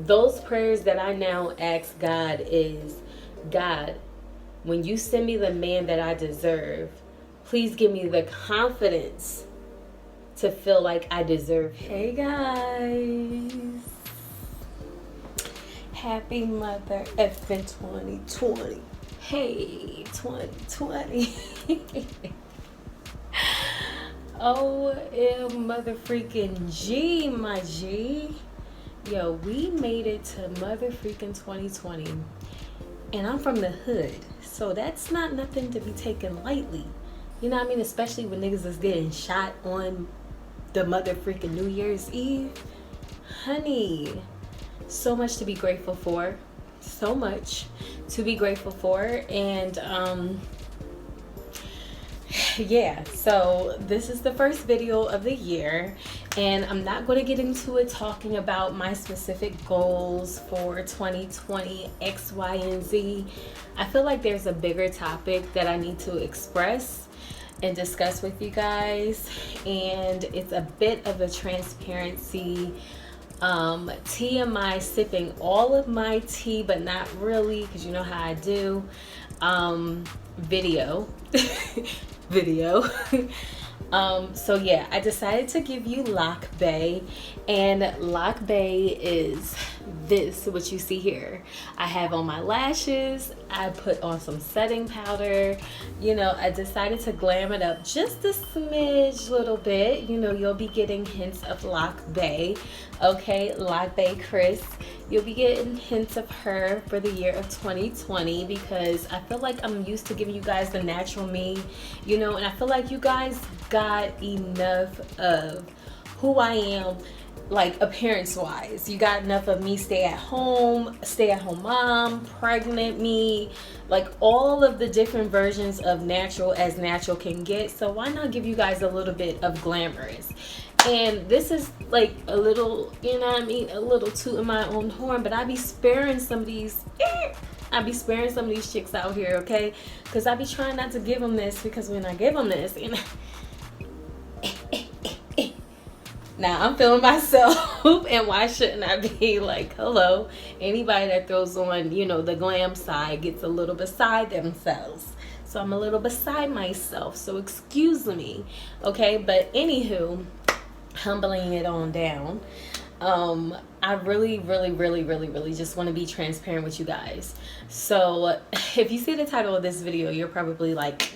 those prayers that I now ask God is, God, when you send me the man that I deserve, please give me the confidence to feel like I deserve. Hey guys, happy Mother effing 2020. Hey 2020. Mother freaking G, my G. Yo, we made it to mother freaking 2020. And I'm from the hood, so that's not nothing to be taken lightly. You know what I mean? Especially when niggas is getting shot on the mother freaking New Year's Eve. Honey, so much to be grateful for. So much to be grateful for. And yeah, so this is the first video of the year, and I'm not going to get into it talking about my specific goals for 2020 X, Y, and Z. I feel like there's a bigger topic that I need to express and discuss with you guys, and it's a bit of a transparency TMI, sipping all of my tea but not really, because you know how I do, video. So yeah, I decided to give you Lock Bay, and Lock Bay is this, what you see here. I have on my lashes, I put on some setting powder, you know, I decided to glam it up just a smidge little bit. You know, you'll be getting hints of Lock Bay, okay? Lock Bay Chris, you'll be getting hints of her for the year of 2020, because I feel like I'm used to giving you guys the natural me, you know, and I feel like you guys got enough of who I am, like appearance wise. You got enough of me stay at home mom, pregnant me, like all of the different versions of natural as natural can get. So why not give you guys a little bit of glamorous? And this is like a little, you know what I mean, a little toot in my own horn, but I be sparing some of these chicks out here, okay? Because I be trying not to give them this, because when I give them this, you know, now I'm feeling myself, and why shouldn't I be? Like, hello, anybody that throws on, you know, the glam side gets a little beside themselves. So I'm a little beside myself, so excuse me, okay? But anywho, humbling it on down, I really just want to be transparent with you guys. So if you see the title of this video, you're probably like,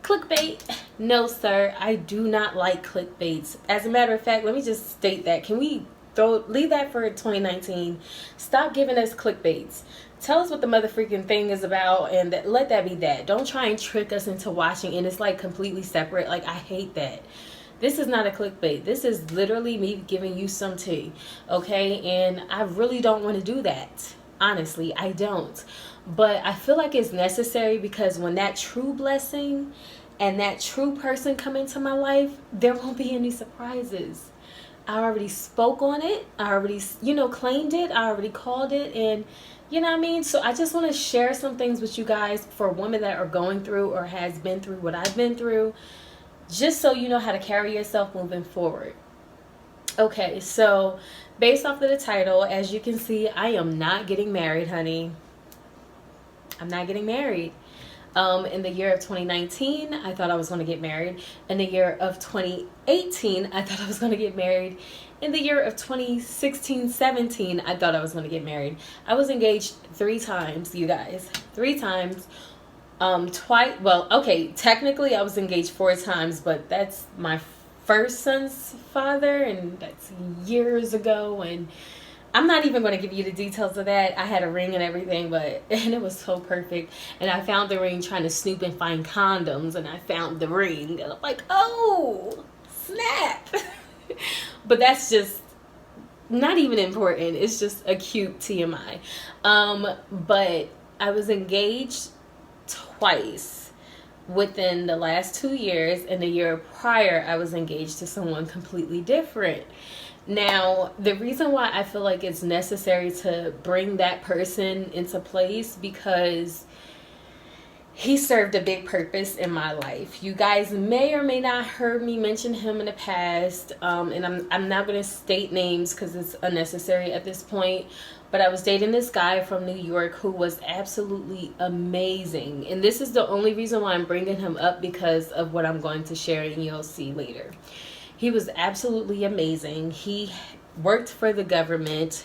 clickbait? No sir, I do not like clickbaits. As a matter of fact, let me just state that. Can we leave that for 2019? Stop giving us clickbaits. Tell us what the mother freaking thing is about, and let that be that. Don't try and trick us into watching and it's like completely separate. Like, I hate that. This is not a clickbait. This is literally me giving you some tea, okay? And I really don't want to do that. Honestly, I don't. But I feel like it's necessary, because when that true blessing and that true person come into my life, there won't be any surprises. I already spoke on it. I already, you know, claimed it. I already called it. And you know what I mean? So I just want to share some things with you guys for women that are going through or has been through what I've been through, just so you know how to carry yourself moving forward. Okay, so based off of the title, as you can see, I am not getting married, honey. I'm not getting married. In the year of 2019, I thought I was going to get married. In the year of 2018, I thought I was going to get married. In the year of 2016, 17, I thought I was going to get married. I was engaged 3 times, you guys. 3 times. Twice. Well, okay, technically I was engaged 4 times, but that's my first son's father, and that's years ago, and I'm not even going to give you the details of that. I had a ring and everything, and it was so perfect. And I found the ring trying to snoop and find condoms, and I found the ring, and I'm like, oh, snap. But that's just not even important. It's just a cute TMI. But I was engaged twice within the last 2 years, and the year prior I was engaged to someone completely different. Now, the reason why I feel like it's necessary to bring that person into place, because he served a big purpose in my life. You guys may or may not heard me mention him in the past, and I'm not going to state names because it's unnecessary at this point. But I was dating this guy from New York who was absolutely amazing, and this is the only reason why I'm bringing him up, because of what I'm going to share and you'll see later. He was absolutely amazing. He worked for the government.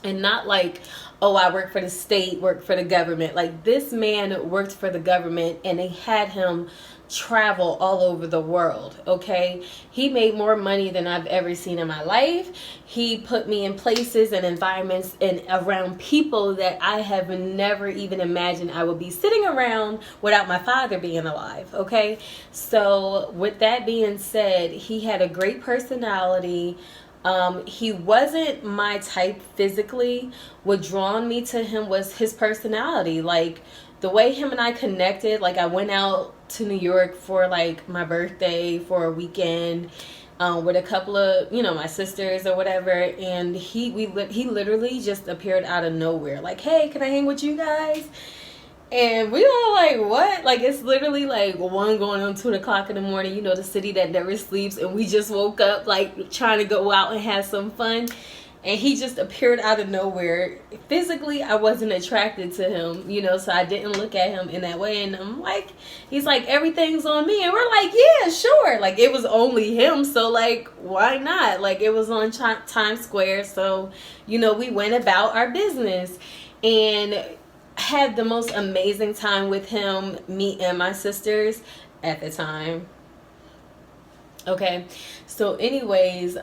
And not like, oh, I work for the state, work for the government. Like, this man worked for the government, and they had him travel all over the world, okay? He made more money than I've ever seen in my life. He put me in places and environments and around people that I have never even imagined I would be sitting around without my father being alive, okay? So with that being said, he had a great personality. He wasn't my type physically. What drawn me to him was his personality. Like, the way him and I connected. Like, I went out to New York for like my birthday for a weekend with a couple of, you know, my sisters or whatever, and he literally just appeared out of nowhere. Like, hey, can I hang with you guys? And we all like, what? Like, it's literally like 1 going on 2 o'clock in the morning, you know, the city that never sleeps. And we just woke up like trying to go out and have some fun. And he just appeared out of nowhere. Physically, I wasn't attracted to him, you know, so I didn't look at him in that way. And I'm like, he's like, everything's on me. And we're like, yeah, sure. Like, it was only him. So like, why not? Like, it was on Times Square. So, you know, we went about our business. And had the most amazing time with him, me and my sisters at the time. Okay, so anyways,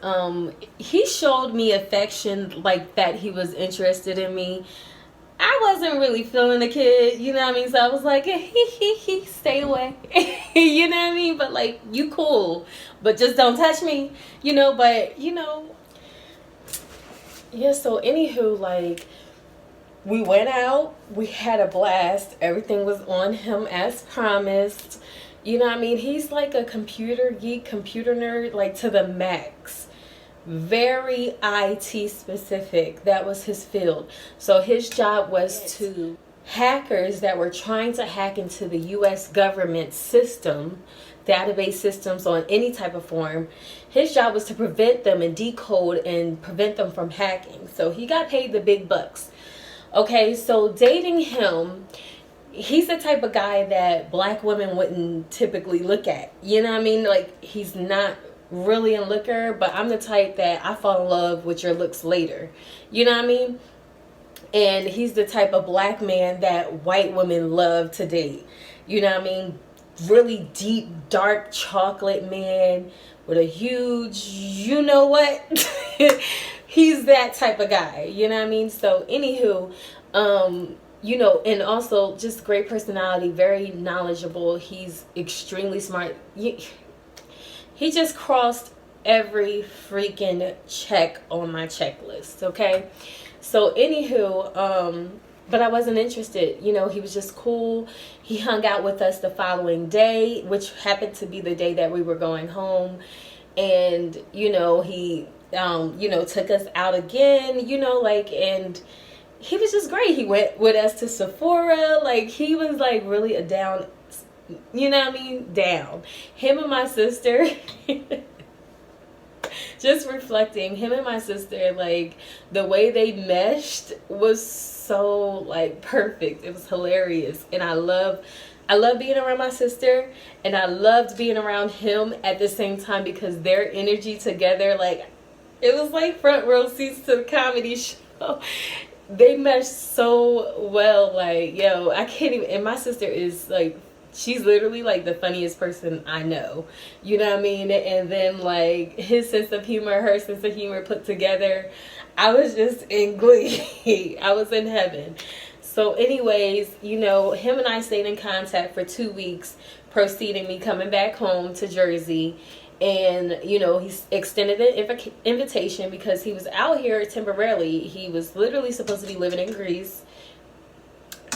he showed me affection, like that he was interested in me. I wasn't really feeling the kid, you know what I mean? So I was like, stay away, you know what I mean? But like, you cool, but just don't touch me, you know? But, you know, yeah, so anywho, like, we went out, we had a blast, everything was on him as promised. You know what I mean? He's like a computer geek, computer nerd, like to the max. Very IT specific. That was his field. So his job was to hackers that were trying to hack into the US government system, database systems on any type of form. His job was to prevent them and decode and prevent them from hacking. So he got paid the big bucks. Okay, so dating him, he's the type of guy that black women wouldn't typically look at. You know what I mean? Like, he's not really a looker, but I'm the type that I fall in love with your looks later. You know what I mean? And he's the type of black man that white women love to date. You know what I mean? Really deep, dark chocolate man with a huge, you know what? He's that type of guy, you know what I mean? So anywho, you know, and also just great personality, very knowledgeable. He's extremely smart. He just crossed every freaking check on my checklist, okay? So anywho, but I wasn't interested. You know, he was just cool. He hung out with us the following day, which happened to be the day that we were going home. And, you know, he, you know, took us out again, you know, like, and he was just great. He went with us to Sephora. Like, he was, like, really a down, you know what I mean? Down. Him and my sister, just reflecting, him and my sister, like, the way they meshed was so, like, perfect. It was hilarious. And I love being around my sister, and I loved being around him at the same time, because their energy together, like, it was like front row seats to the comedy show. They meshed so well. Like, yo, I can't even, and my sister is like, she's literally like the funniest person I know, you know what I mean? And then like his sense of humor, her sense of humor put together, I was just in glee. I was in heaven. So anyways, you know, him and I stayed in contact for 2 weeks, preceding me coming back home to Jersey. And, you know, he extended an invitation because he was out here temporarily. He was literally supposed to be living in Greece.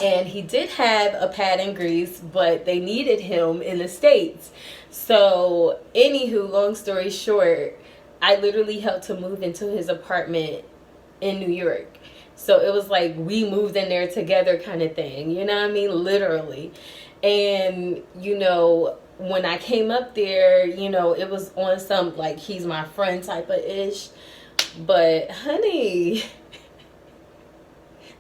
And he did have a pad in Greece, but they needed him in the States. So, anywho, long story short, I literally helped him move into his apartment in New York. So it was like we moved in there together kind of thing, you know what I mean? Literally. And, you know, when I came up there, you know, it was on some like he's my friend type of ish. But honey,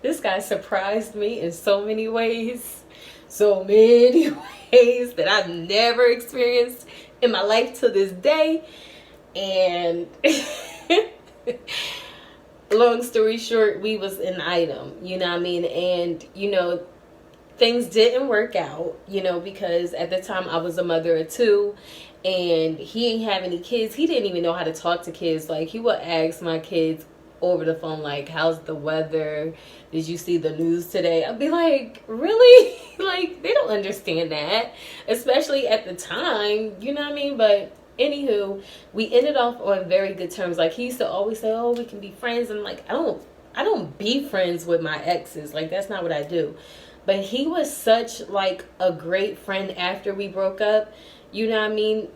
this guy surprised me in so many ways. So many ways that I've never experienced in my life to this day. And long story short, we was an item, you know what I mean? And, you know, things didn't work out, you know, because at the time I was a mother of two and he ain't have any kids. He didn't even know how to talk to kids. Like, he would ask my kids over the phone, like, how's the weather? Did you see the news today? I'd be like, really? Like, they don't understand that, especially at the time, you know what I mean? But anywho, we ended off on very good terms. Like, he used to always say, oh, we can be friends. And like, I don't be friends with my exes. Like, that's not what I do. But he was such like a great friend after we broke up. You know what I mean?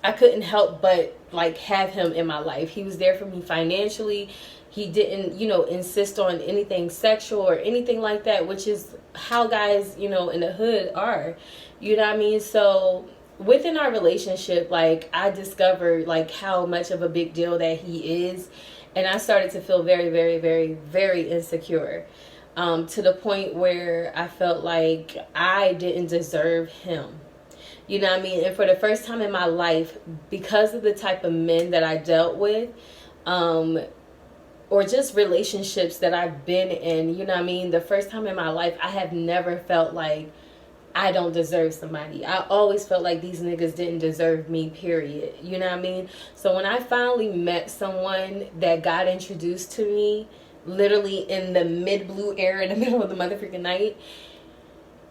I couldn't help but like have him in my life. He was there for me financially. He didn't, you know, insist on anything sexual or anything like that, which is how guys, you know, in the hood are. You know what I mean? So within our relationship, like, I discovered like how much of a big deal that he is. And I started to feel very, very, very, very insecure. To the point where I felt like I didn't deserve him. You know what I mean? And for the first time in my life, because of the type of men that I dealt with, or just relationships that I've been in, you know what I mean? The first time in my life, I have never felt like I don't deserve somebody. I always felt like these niggas didn't deserve me, period. You know what I mean? So when I finally met someone that got introduced to me, literally in the mid-blue air in the middle of the motherfucking night,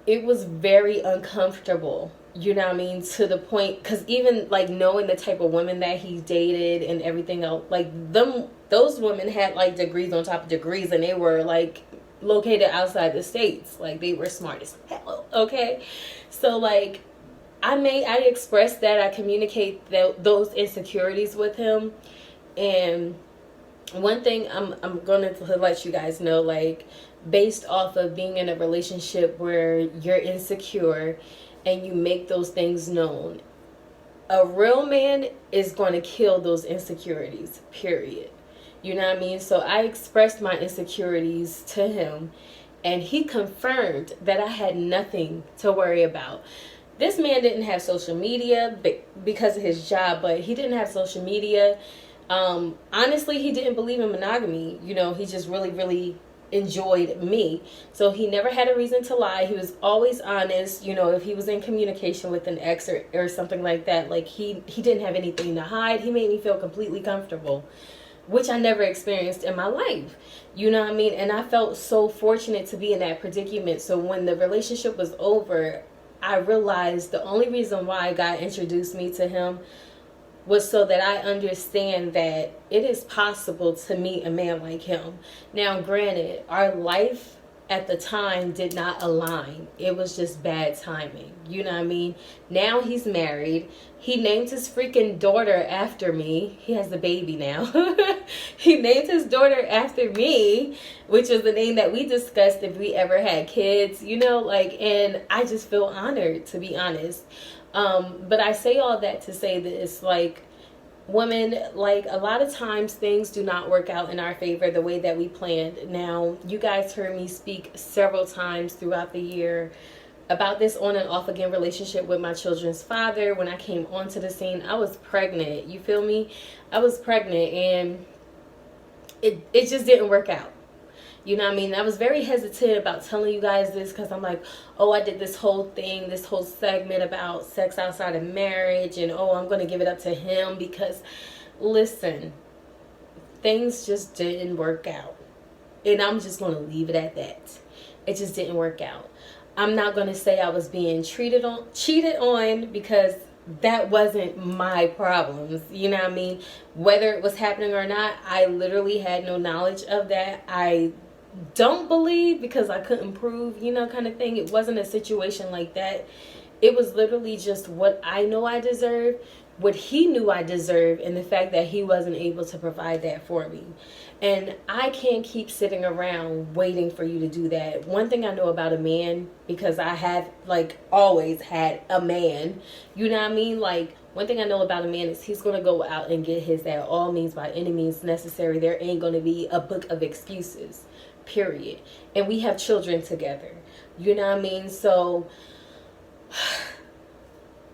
it was very uncomfortable, you know what I mean, to the point, because even like knowing the type of women that he dated and everything else, like those women had like degrees on top of degrees, and they were like located outside the states. Like, they were smart as hell, okay? So like I expressed that, I communicate those insecurities with him. And one thing I'm going to let you guys know, like, based off of being in a relationship where you're insecure and you make those things known, a real man is going to kill those insecurities, period. You know what I mean? So I expressed my insecurities to him, and he confirmed that I had nothing to worry about. This man didn't have social media because of his job, but he didn't have social media. Honestly, he didn't believe in monogamy. You know, he just really, really enjoyed me. So he never had a reason to lie. He was always honest. You know, if he was in communication with an ex or something like that, like he didn't have anything to hide. He made me feel completely comfortable, which I never experienced in my life. You know what I mean? And I felt so fortunate to be in that predicament. So when the relationship was over, I realized the only reason why God introduced me to him was so that I understand that it is possible to meet a man like him. Now, granted, our life at the time did not align. It was just bad timing. You know what I mean? Now he's married. He named his freaking daughter after me. He has a baby now. He named his daughter after me, which is the name that we discussed if we ever had kids, you know, like, and I just feel honored, to be honest. But I say all that to say this, like, women, like, a lot of times things do not work out in our favor the way that we planned. Now, you guys heard me speak several times throughout the year about this on and off again relationship with my children's father. When I came onto the scene, I was pregnant. You feel me? I was pregnant, and it just didn't work out. You know what I mean? I was very hesitant about telling you guys this because I'm like, oh, I did this whole thing, this whole segment about sex outside of marriage, and oh, I'm going to give it up to him because, listen, things just didn't work out. And I'm just going to leave it at that. It just didn't work out. I'm not going to say I was being cheated on because that wasn't my problems. You know what I mean? Whether it was happening or not, I literally had no knowledge of that. I don't believe because I couldn't prove, you know, kind of thing. It wasn't a situation like that. It was literally just what I know I deserve, what he knew I deserved, and the fact that he wasn't able to provide that for me. And I can't keep sitting around waiting for you to do that. One thing I know about a man, because I have like always had a man, you know what I mean? Like, one thing I know about a man is he's going to go out and get his at all means, by any means necessary. There ain't going to be a book of excuses, period. And we have children together, you know what I mean? So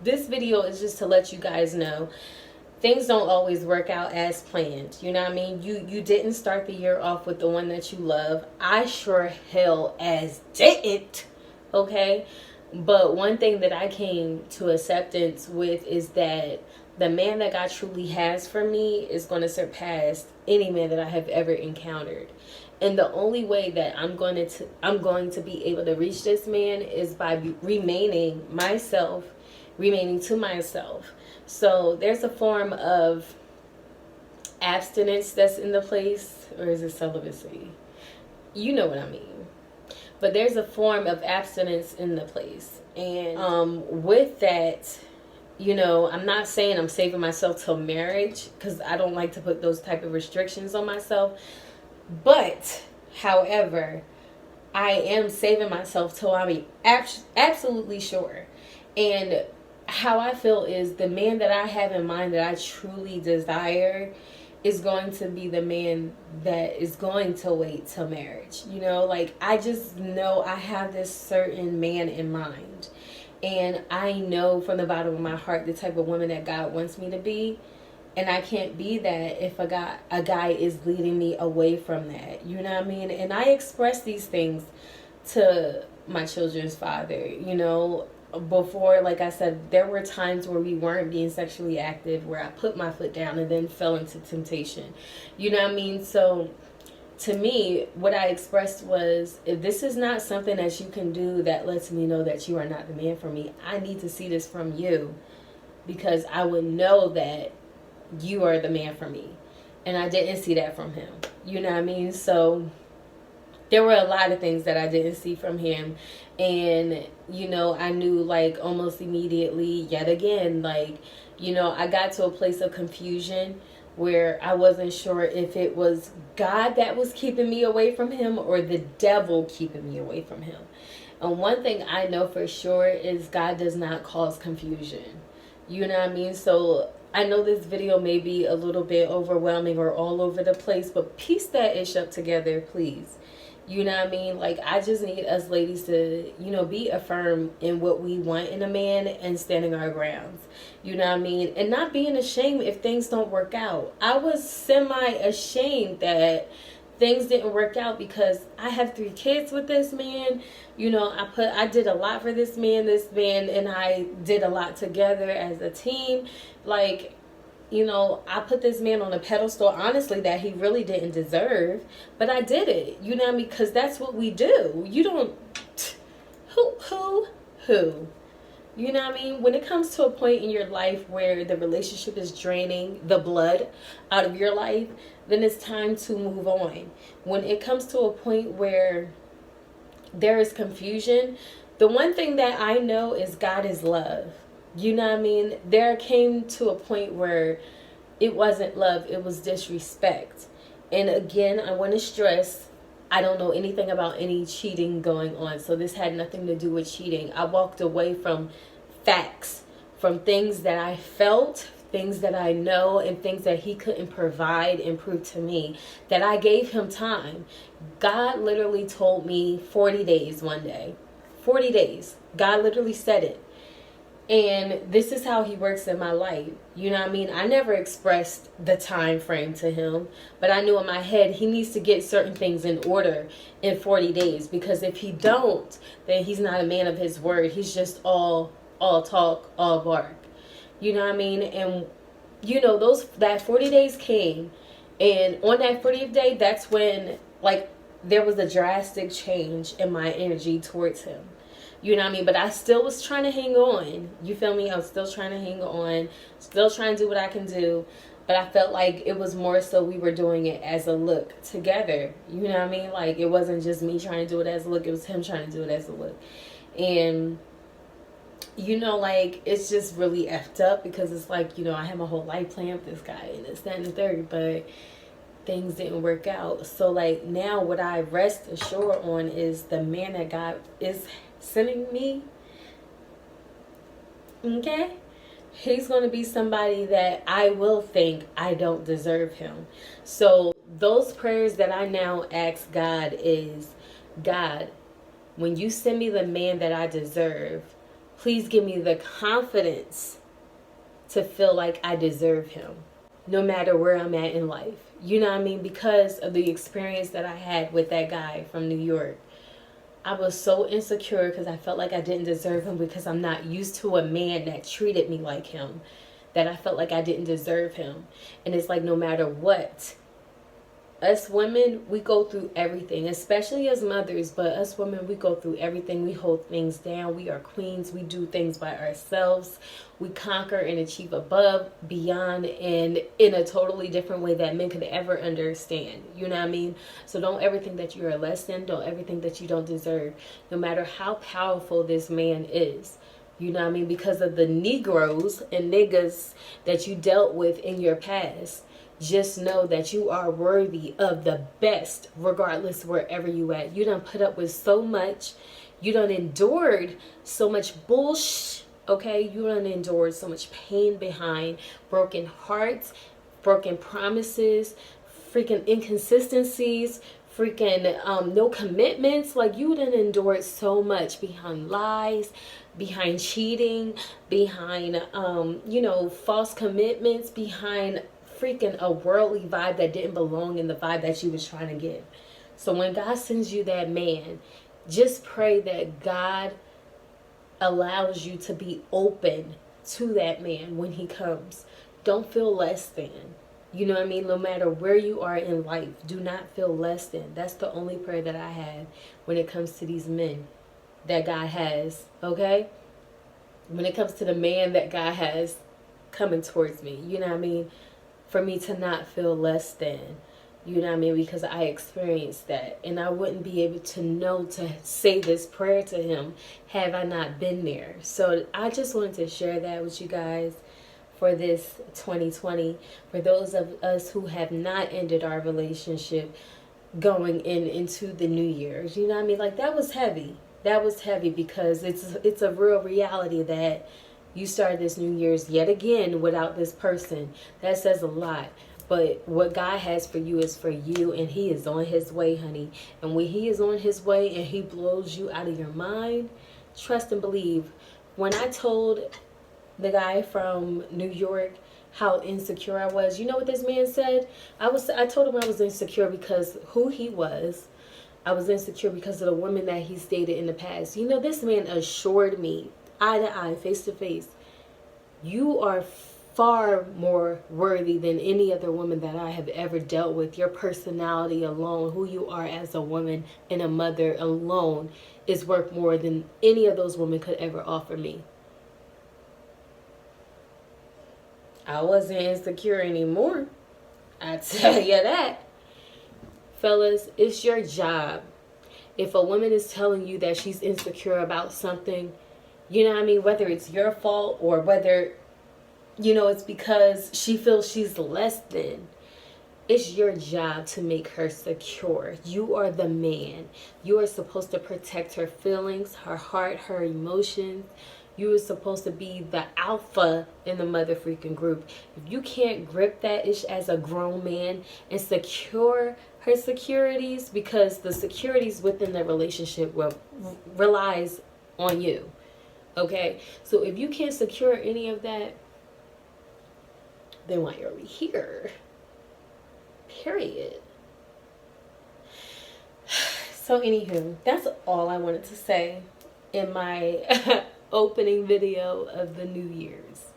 this video is just to let you guys know things don't always work out as planned. You know what I mean? You didn't start the year off with the one that you love. I sure hell as didn't. Okay? But one thing that I came to acceptance with is that the man that God truly has for me is going to surpass any man that I have ever encountered. And the only way that I'm going to be able to reach this man is by remaining to myself. So there's a form of abstinence that's in the place, or is it celibacy? You know what I mean. But there's a form of abstinence in the place. And with that, you know, I'm not saying I'm saving myself till marriage, because I don't like to put those type of restrictions on myself. But, however, I am saving myself till I'm absolutely sure. And how I feel is the man that I have in mind that I truly desire is going to be the man that is going to wait till marriage. You know, like, I just know I have this certain man in mind. And I know from the bottom of my heart the type of woman that God wants me to be. And I can't be that if a guy is leading me away from that. You know what I mean? And I express these things to my children's father, you know. Before, like I said, there were times where we weren't being sexually active, where I put my foot down and then fell into temptation. You know what I mean? So to me, what I expressed was, if this is not something that you can do that lets me know that you are not the man for me, I need to see this from you, because I would know that you are the man for me. And I didn't see that from him. You know what I mean? So there were a lot of things that I didn't see from him. And, you know, I knew, like, almost immediately, yet again, like, you know, I got to a place of confusion where I wasn't sure if it was God that was keeping me away from him or the devil keeping me away from him. And one thing I know for sure is God does not cause confusion. You know what I mean? So I know this video may be a little bit overwhelming or all over the place, but piece that ish up together, please. You know what I mean? Like, I just need us ladies to, you know, be affirmed in what we want in a man and standing our grounds. You know what I mean? And not being ashamed if things don't work out. I was semi-ashamed that things didn't work out because I have 3 kids with this man. You know, I did a lot for this man and I did a lot together as a team. Like, you know, I put this man on a pedestal, honestly, that he really didn't deserve. But I did it. You know what I mean? Because that's what we do. You don't... Who? You know what I mean? When it comes to a point in your life where the relationship is draining the blood out of your life, then it's time to move on. When it comes to a point where there is confusion, the one thing that I know is God is love. You know what I mean? There came to a point where it wasn't love, it was disrespect. And again, I want to stress, I don't know anything about any cheating going on. So this had nothing to do with cheating. I walked away from facts, from things that I felt, things that I know, and things that he couldn't provide and prove to me, that I gave him time. God literally told me 40 days one day. 40 days. God literally said it. And this is how he works in my life. You know what I mean? I never expressed the time frame to him, but I knew in my head he needs to get certain things in order in 40 days. Because if he don't, then he's not a man of his word. He's just all talk, all bark. You know what I mean? And, you know, that 40 days came. And on that 40th day, that's when, like, there was a drastic change in my energy towards him. You know what I mean? But I still was trying to hang on. You feel me? I was still trying to hang on. Still trying to do what I can do. But I felt like it was more so we were doing it as a look together. You know what I mean? Like, it wasn't just me trying to do it as a look. It was him trying to do it as a look. And, you know, like, it's just really effed up because it's like, you know, I had my whole life planned with this guy and this, that, and the third, but things didn't work out. So, like, now what I rest assured on is the man that God is sending me, okay? He's going to be somebody that I will think I don't deserve him. So, those prayers that I now ask God is, God, when you send me the man that I deserve, please give me the confidence to feel like I deserve him, no matter where I'm at in life. You know what I mean? Because of the experience that I had with that guy from New York. I was so insecure because I felt like I didn't deserve him because I'm not used to a man that treated me like him, that I felt like I didn't deserve him. And it's like, no matter what, us women, we go through everything, especially as mothers, but us women, we go through everything. We hold things down. We are queens. We do things by ourselves. We conquer and achieve above, beyond, and in a totally different way that men could ever understand. You know what I mean? So don't ever think that you're less than. Don't ever think that you don't deserve, no matter how powerful this man is. You know what I mean? Because of the Negroes and niggas that you dealt with in your past. Just know that you are worthy of the best, regardless wherever you at. You done put up with so much. You done endured so much bullshit. Okay, you done endured so much pain behind broken hearts, broken promises, freaking inconsistencies, freaking no commitments. Like, you done endured so much behind lies, behind cheating, behind you know, false commitments, behind freaking a worldly vibe that didn't belong in the vibe that you was trying to give. So when God sends you that man, just pray that God allows you to be open to that man when he comes. Don't feel less than. You know what I mean? No matter where you are in life, do not feel less than. That's the only prayer that I have when it comes to these men that God has, okay? When it comes to the man that God has coming towards me, you know what I mean? For me to not feel less than, you know what I mean? Because I experienced that, and I wouldn't be able to know to say this prayer to him have I not been there. So I just wanted to share that with you guys for this 2020. For those of us who have not ended our relationship going into the new year's, you know what I mean? Like, that was heavy. That was heavy because it's a real reality that you started this New Year's yet again without this person. That says a lot. But what God has for you is for you, and he is on his way, honey. And when he is on his way and he blows you out of your mind, trust and believe. When I told the guy from New York how insecure I was, you know what this man said? I told him I was insecure because who he was. I was insecure because of the women that he's dated in the past. You know, this man assured me, eye to eye, face to face, you are far more worthy than any other woman that I have ever dealt with. Your personality alone, who you are as a woman and a mother alone, is worth more than any of those women could ever offer me. I wasn't insecure anymore, I tell you that. Fellas, it's your job. If a woman is telling you that she's insecure about something, you know what I mean? Whether it's your fault or whether, you know, it's because she feels she's less than. It's your job to make her secure. You are the man. You are supposed to protect her feelings, her heart, her emotions. You are supposed to be the alpha in the mother freaking group. If you can't grip that ish as a grown man and secure her securities, because the securities within the relationship relies on you. Okay, so if you can't secure any of that, then why are we here? Period. So anywho, that's all I wanted to say in my opening video of the New Year's.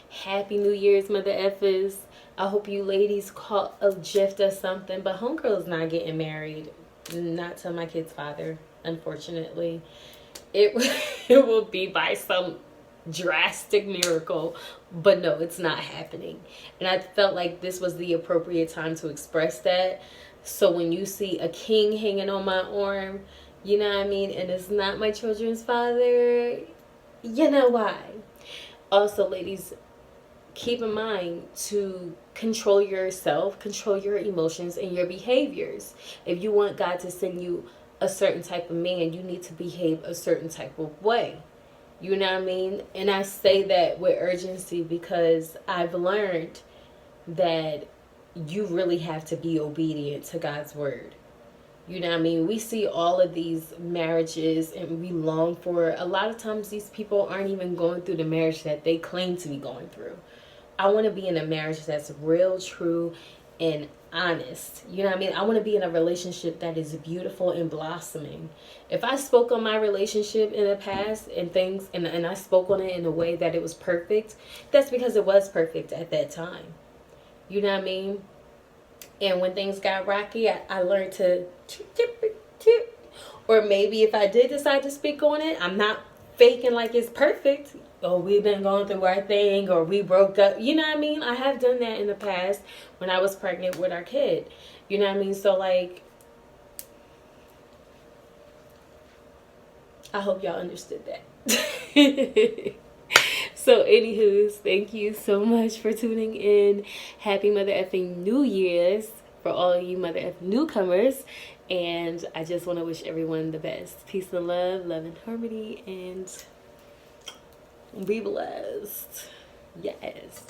Happy New Year's, mother effers. I hope you ladies caught a gift or something, but homegirl's not getting married. Not to my kid's father, unfortunately. It will be by some drastic miracle, but no, it's not happening. And I felt like this was the appropriate time to express that. So when you see a king hanging on my arm, you know what I mean, and it's not my children's father, You know why? Also, ladies, keep in mind to control yourself, control your emotions and your behaviors. If you want God to send you a certain type of man, you need to behave a certain type of way. You know what I mean? And I say that with urgency because I've learned that you really have to be obedient to God's word. You know what I mean? We see all of these marriages and we long for, a lot of times these people aren't even going through the marriage that they claim to be going through. I want to be in a marriage that's real, true, and honest. You know what I mean? I want to be in a relationship that is beautiful and blossoming. If I spoke on my relationship in the past and things, and I spoke on it in a way that it was perfect, that's because it was perfect at that time. You know what I mean? And when things got rocky, I learned to or maybe if I did decide to speak on it, I'm not faking like it's perfect. Oh, we've been going through our thing, or we broke up. You know what I mean? I have done that in the past when I was pregnant with our kid. You know what I mean? So, like, I hope y'all understood that. So, anywho's, thank you so much for tuning in. Happy Mother Effing New Year's for all of you Mother F newcomers. And I just want to wish everyone the best. Peace and love, love and harmony, and be blessed. Yes.